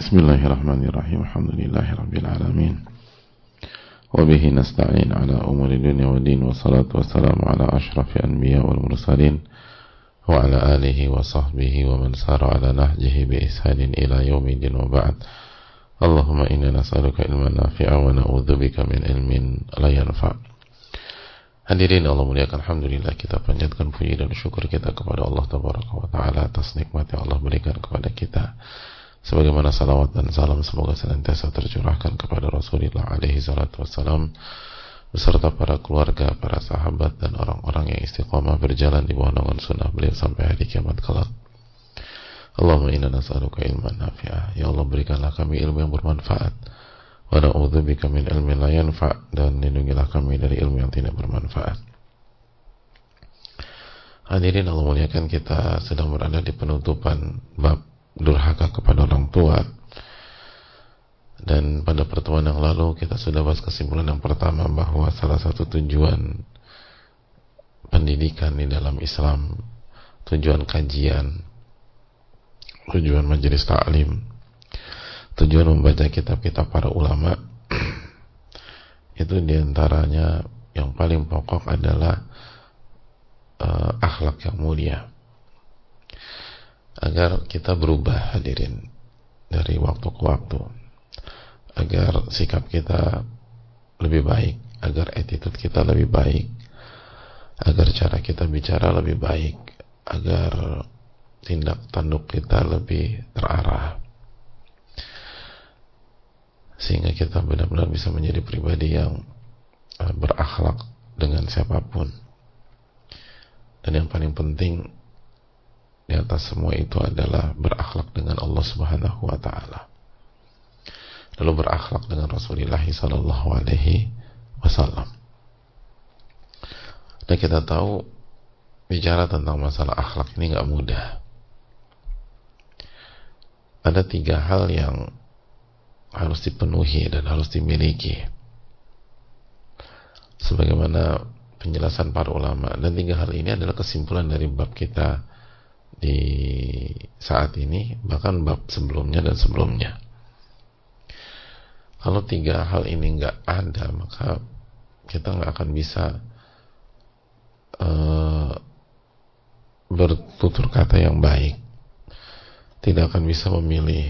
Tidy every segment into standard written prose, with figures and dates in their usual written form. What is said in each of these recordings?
Bismillahirrahmanirrahim. Alhamdulillahirabbil alamin. Wa bihi nasta'in ala umuri dunya waddin, wassalatu wassalamu ala asyrafil anbiya wal mursalin wa ala alihi wa sahbihi wa man sara ala nahjihi bi ihsanin ila yaumiddin, wa ba'd. Allahumma inna nas'aluka ilman nafi'a wa na'udzubika min ilmin la yanfa'. Hadirin Allah muliakan, alhamdulillah kita panjatkan puji dan syukur kita kepada Allah tabaraka wa taala atas nikmat yang Allah berikan kepada kita. Sebagaimana salawat dan salam semoga senantiasa tercurahkan kepada Rasulullah alaihi salatu wassalam beserta para keluarga, para sahabat dan orang-orang yang istiqamah berjalan di bawah naungan sunnah beliau sampai hari kiamat kelak. Allahumma inna nas'aluka ilman nafi'ah. Ya Allah, berikanlah kami ilmu yang bermanfaat. Wa na'udzubika min ilmin la yanfa', dan lindungilah kami dari ilmu yang tidak bermanfaat. Hadirin Allah muliakan, kita sedang berada di penutupan bab durhaka kepada orang tua. Dan pada pertemuan yang lalu kita sudah bahas kesimpulan yang pertama, bahwa salah satu tujuan pendidikan di dalam Islam, tujuan kajian, tujuan majelis ta'lim, tujuan membaca kitab-kitab para ulama itu diantaranya yang paling pokok adalah akhlak yang mulia, agar kita berubah, hadirin, dari waktu ke waktu, agar sikap kita lebih baik, agar attitude kita lebih baik, agar cara kita bicara lebih baik, agar tindak tanduk kita lebih terarah, sehingga kita benar-benar bisa menjadi pribadi yang berakhlak dengan siapapun. Dan yang paling penting di atas semua itu adalah berakhlak dengan Allah Subhanahu wa taala. Lalu berakhlak dengan Rasulullah sallallahu alaihi wasallam. Dan kita tahu bicara tentang masalah akhlak ini enggak mudah. Ada 3 hal yang harus dipenuhi dan harus dimiliki, sebagaimana penjelasan para ulama. Dan 3 hal ini adalah kesimpulan dari bab kita di saat ini, bahkan bab sebelumnya dan sebelumnya. Kalau 3 hal ini nggak ada, maka kita nggak akan bisa bertutur kata yang baik, tidak akan bisa memilih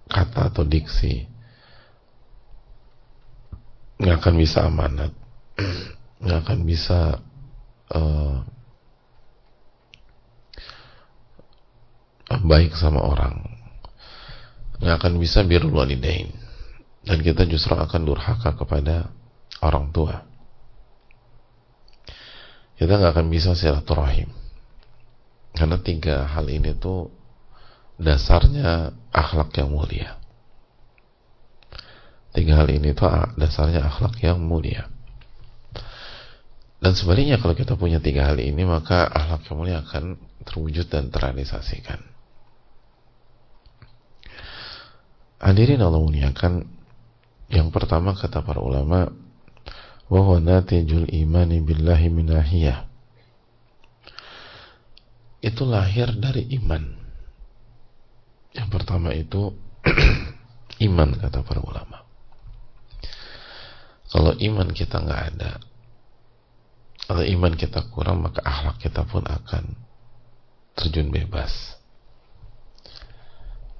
kata atau diksi, nggak akan bisa amanat, nggak akan bisa baik sama orang, nggak akan bisa birrul walidain, dan kita justru akan durhaka kepada orang tua. Kita nggak akan bisa silaturahim, karena 3 hal ini tuh dasarnya akhlak yang mulia. 3 hal ini tuh dasarnya akhlak yang mulia. Dan sebaliknya, kalau kita punya 3 hal ini, maka akhlak yang mulia akan terwujud dan terrealisasikan. Hadirin Allah muliakan, yang pertama kata para ulama, wa huwa natijul imani billahi min nahiyah. Itu lahir dari iman. Yang pertama itu iman, kata para ulama. Kalau iman kita nggak ada, kalau iman kita kurang, maka akhlak kita pun akan terjun bebas.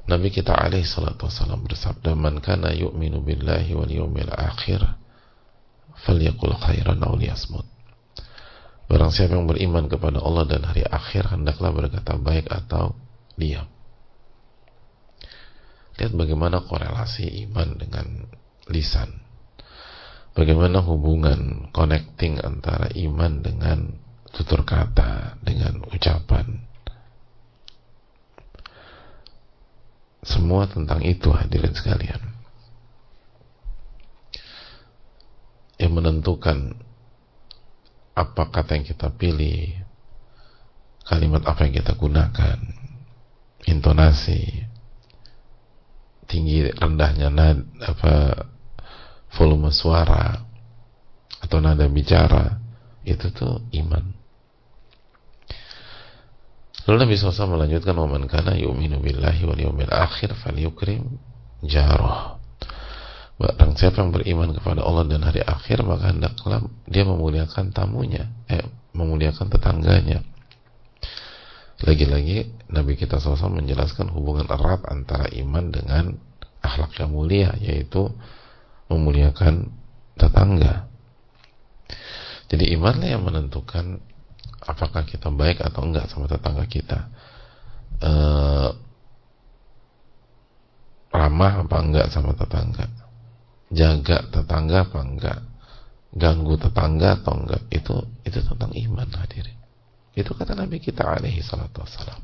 Nabi kita alaihi salatu wassalam bersabda, man kana yu'minu billahi wal yawmil akhir falyaqul khairan aw liyasmut. Barang siapa yang beriman kepada Allah dan hari akhir, hendaklah berkata baik atau diam. Lihat bagaimana korelasi iman dengan lisan, bagaimana hubungan connecting antara iman dengan tutur kata, dengan ucapan. Semua tentang itu, hadirin sekalian. Yang menentukan apa kata yang kita pilih, kalimat apa yang kita gunakan, intonasi, tinggi rendahnya volume suara atau nada bicara, itu tuh iman. Lalu Nabi SAW melanjutkan, wa man kana yu'minu billahi wal yawmil akhir falyukrim jaroh. Barang siapa yang beriman kepada Allah dan hari akhir, maka hendaklah dia memuliakan tamunya, memuliakan tetangganya. Lagi-lagi Nabi kita SAW menjelaskan hubungan erat antara iman dengan akhlak yang mulia, yaitu memuliakan tetangga. Jadi imanlah yang menentukan apakah kita baik atau enggak sama tetangga kita, ramah apa enggak sama tetangga, jaga tetangga apa enggak, ganggu tetangga atau enggak. Itu tentang iman, hadirin. Itu kata Nabi kita alaihi salatu wassalam.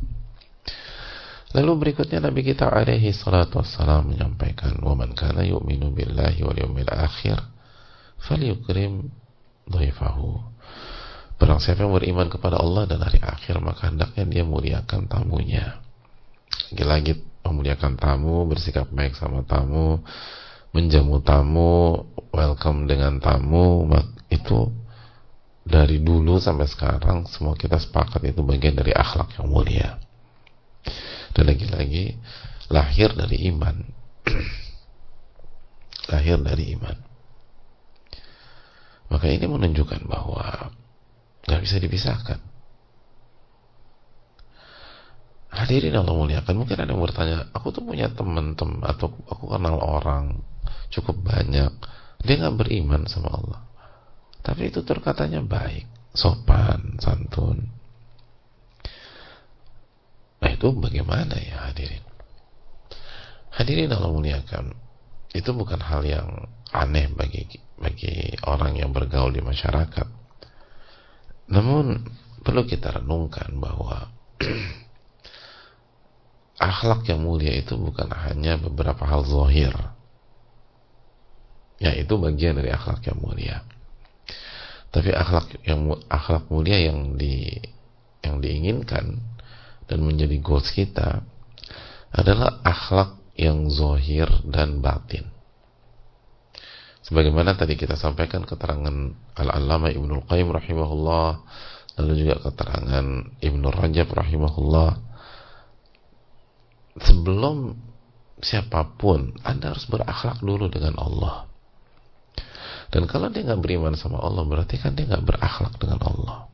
Lalu berikutnya Nabi kita alaihi salatu wassalam menyampaikan, wa man kana yu'minu billahi wal yawmil akhir falyukrim dhaifahu. Barang siapa yang beriman kepada Allah dan hari akhir, maka hendaknya dia muliakan tamunya. Lagi-lagi memuliakan tamu, bersikap baik sama tamu, menjamu tamu, welcome dengan tamu. Itu dari dulu sampai sekarang semua kita sepakat itu bagian dari akhlak yang mulia. Dan lagi-lagi lahir dari iman. Lahir dari iman. Maka ini menunjukkan bahwa gak bisa dipisahkan. Hadirin Allah muliakan. Mungkin ada yang bertanya, aku tuh punya teman-teman atau aku kenal orang cukup banyak, dia gak beriman sama Allah, tapi itu terkatanya baik, sopan, santun. Nah itu bagaimana ya hadirin? Hadirin Allah muliakan, itu bukan hal yang aneh bagi orang yang bergaul di masyarakat. Namun perlu kita renungkan bahwa akhlak yang mulia itu bukan hanya beberapa hal zahir, ya itu bagian dari akhlak yang mulia. Tapi akhlak mulia yang diinginkan dan menjadi goals kita adalah akhlak yang zahir dan batin. Sebagaimana tadi kita sampaikan keterangan Al-Allamah Ibnul Qayyim rahimahullah, lalu juga keterangan Ibnu Rajab rahimahullah, sebelum siapapun Anda harus berakhlak dulu dengan Allah. Dan kalau dia nggak beriman sama Allah, berarti kan dia nggak berakhlak dengan Allah.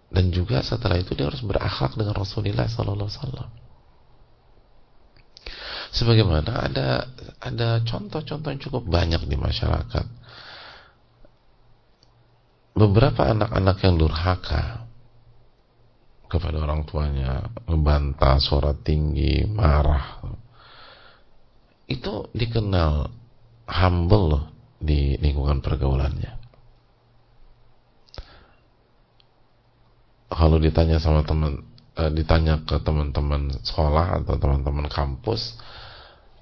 Dan juga setelah itu dia harus berakhlak dengan Rasulullah Sallallahu Alaihi Wasallam. Sebagaimana ada contoh-contoh yang cukup banyak di masyarakat. Beberapa anak-anak yang durhaka kepada orang tuanya, ngebantah, suara tinggi, marah, itu dikenal humble loh di lingkungan pergaulannya. Kalau ditanya sama ditanya ke teman-teman sekolah atau teman-teman kampus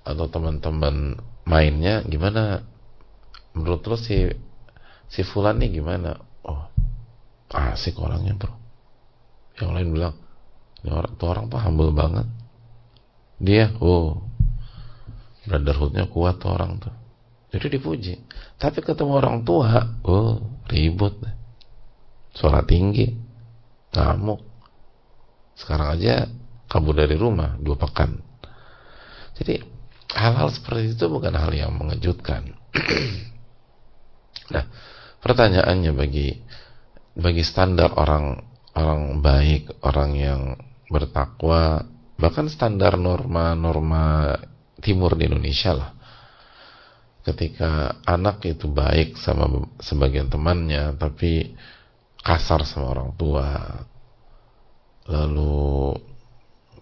atau teman-teman mainnya, gimana menurut lo si fulan nih gimana? Oh, asik orangnya bro. Yang lain bilang, tuh orang tuh humble banget. Dia, brotherhoodnya kuat tuh orang tuh. Jadi dipuji. Tapi ketemu orang tua, ribut, suara tinggi, ngamuk. Sekarang aja kabur dari rumah 2 pekan. Jadi hal-hal seperti itu bukan hal yang mengejutkan. Nah, pertanyaannya bagi standar orang baik, orang yang bertakwa, bahkan standar norma timur di Indonesia lah, ketika anak itu baik sama sebagian temannya tapi kasar sama orang tua, lalu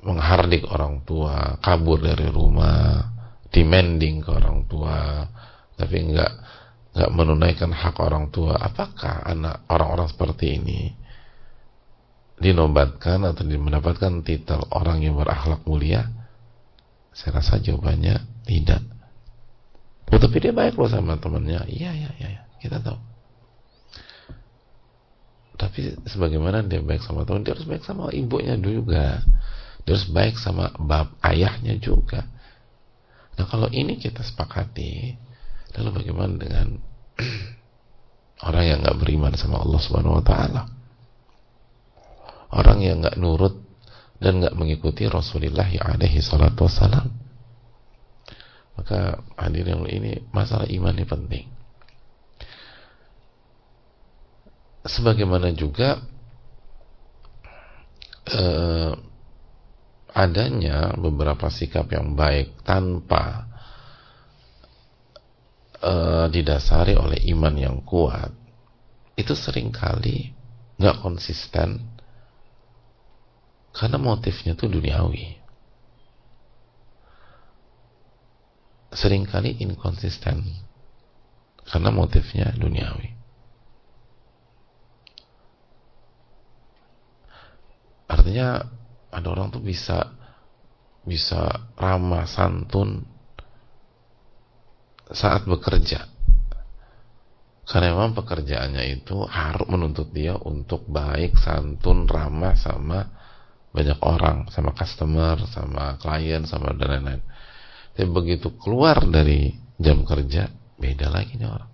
menghardik orang tua, kabur dari rumah, demanding ke orang tua, tapi enggak menunaikan hak orang tua, apakah orang-orang seperti ini dinobatkan atau mendapatkan titel orang yang berakhlak mulia? Saya rasa jawabannya tidak. Tapi dia baik loh sama temannya. Iya, kita tahu. Tapi sebagaimana dia baik sama teman, dia harus baik sama ibunya juga. Dia harus baik sama ayahnya juga. Nah kalau ini kita sepakati, lalu bagaimana dengan orang yang nggak beriman sama Allah Subhanahu Wa Taala? Orang yang nggak nurut dan nggak mengikuti Rasulullah alaihi salatu wassalam. Maka hadirin ini masalah iman ini penting. Sebagaimana juga adanya beberapa sikap yang baik tanpa didasari oleh iman yang kuat, itu seringkali nggak konsisten karena motifnya tuh duniawi. Seringkali inkonsisten karena motifnya duniawi. Artinya ada orang tuh bisa ramah santun saat bekerja, karena memang pekerjaannya itu harus menuntut dia untuk baik, santun, ramah sama banyak orang, sama customer, sama klien, sama dan lain-lain. Tapi begitu keluar dari jam kerja, beda lagi nih orang.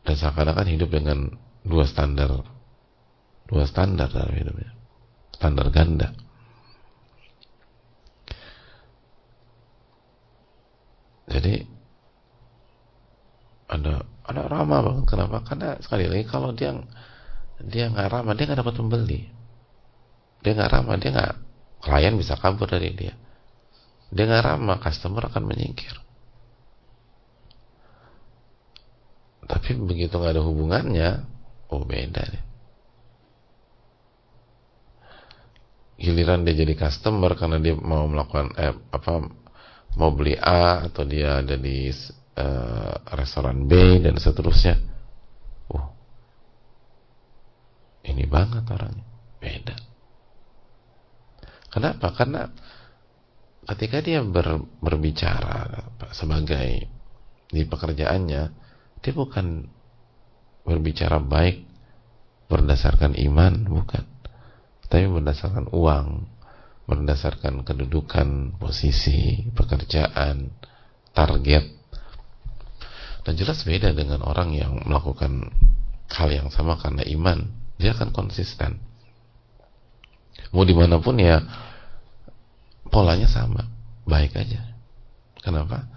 Dan seakan-akan hidup dengan dua standar dalam hidupnya, standar ganda. Jadi ada ramah banget. Kenapa? Karena sekali lagi kalau dia nggak ramah, dia nggak dapat pembeli. Dia nggak ramah, klien bisa kabur dari dia. Dia nggak ramah, customer akan menyingkir. Tapi begitu nggak ada hubungannya, oh beda deh. Giliran dia jadi customer karena dia mau melakukan mau beli A, atau dia ada di restoran B dan seterusnya. Ini banget orangnya, beda. Kenapa? Karena ketika dia berbicara sebagai di pekerjaannya, dia bukan berbicara baik berdasarkan iman, bukan, tapi berdasarkan uang, berdasarkan kedudukan, posisi, pekerjaan, target. Dan jelas beda dengan orang yang melakukan hal yang sama karena iman. Dia akan konsisten. Mau dimanapun ya polanya sama, baik aja. Kenapa?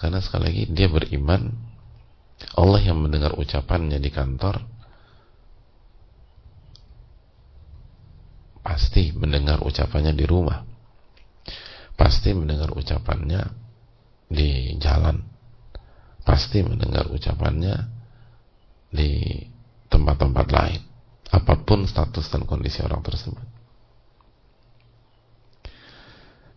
Karena sekali lagi dia beriman. Allah yang mendengar ucapannya di kantor pasti mendengar ucapannya di rumah, pasti mendengar ucapannya di jalan, pasti mendengar ucapannya di tempat-tempat lain, apapun status dan kondisi orang tersebut.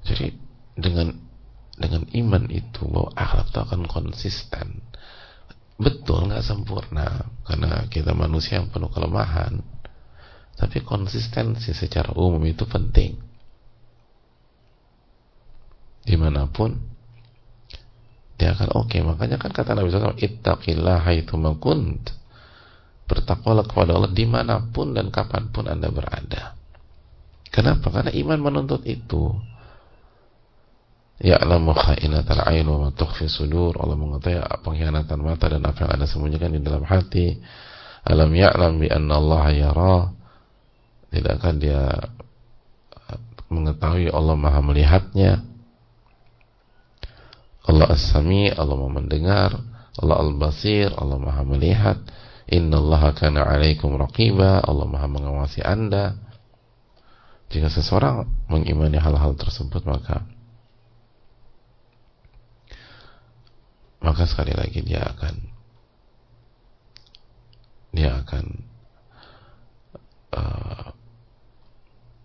Jadi dengan iman itu bahwa akhlak itu akan konsisten. Betul, nggak sempurna karena kita manusia yang penuh kelemahan, tapi konsistensi secara umum itu penting. Dimanapun dia akan oke. Makanya kan kata Nabi SAW, ittaqillaha haitsuma kunt, bertakwalah kepada Allah dimanapun dan kapanpun Anda berada. Kenapa? Karena iman menuntut itu. Ya'lamu kha'inatal a'yun wa ma tukhfi sudur. Allah mengetahui pengkhianatan mata dan apa yang Anda sembunyikan di dalam hati. Alam ya'lam bi anna Allah yara. Tidakkah dia mengetahui Allah Maha melihatnya? Allah As-Sami, Allah Maha mendengar. Allah Al-Basir, Allah Maha melihat. Innallaha kana 'alaikum raqiba, Allah Maha mengawasi Anda. Jika seseorang mengimani hal-hal tersebut, maka sekali lagi dia akan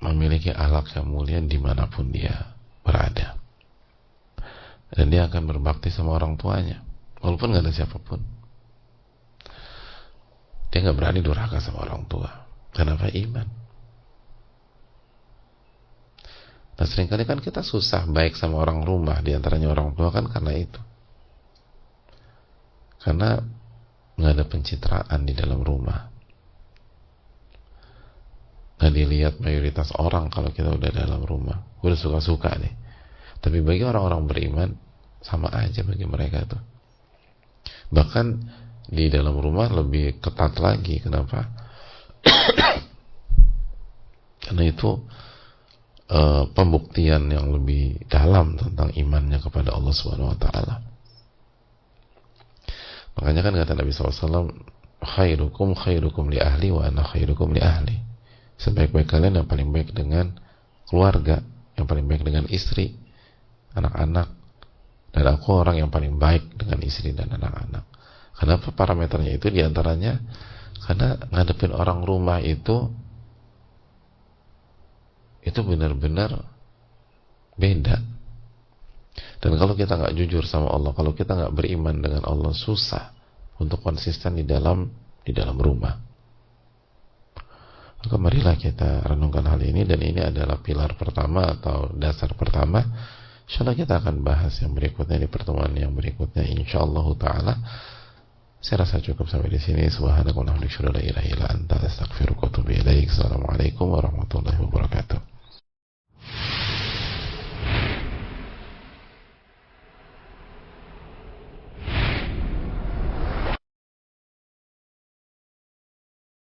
memiliki akhlak yang mulia dimanapun dia berada, dan dia akan berbakti sama orang tuanya walaupun gak ada siapapun. Dia gak berani durhaka sama orang tua. Kenapa? Iman. Nah seringkali kan kita susah baik sama orang rumah, diantaranya orang tua, kan karena itu, karena gak ada pencitraan di dalam rumah, gak dilihat mayoritas orang kalau kita udah dalam rumah. Udah suka-suka nih. Tapi bagi orang-orang beriman sama aja bagi mereka tuh. Bahkan di dalam rumah lebih ketat lagi. Kenapa? Karena itu pembuktian yang lebih dalam tentang imannya kepada Allah Subhanahu wa taala. Makanya kan kata Nabi SAW, khairukum khairukum li ahli wa ana khairukum li ahli. Sebaik-baik kalian yang paling baik dengan keluarga, yang paling baik dengan istri, anak-anak, dan aku orang yang paling baik dengan istri dan anak-anak. Kenapa parameternya itu? Diantaranya karena ngadepin orang rumah itu benar-benar beda. Dan kalau kita nggak jujur sama Allah, kalau kita nggak beriman dengan Allah, susah untuk konsisten di dalam rumah. Maka marilah kita renungkan hal ini, dan ini adalah pilar pertama atau dasar pertama. Insyaallah kita akan bahas yang berikutnya di pertemuan yang berikutnya insyaallah taala. Saya rasa cukup sampai di sini. Subhanakallahumma wa bihamdika, la ilaha illa anta, astaghfiruka wa atubu ilaik. Assalamualaikum warahmatullahi wabarakatuh.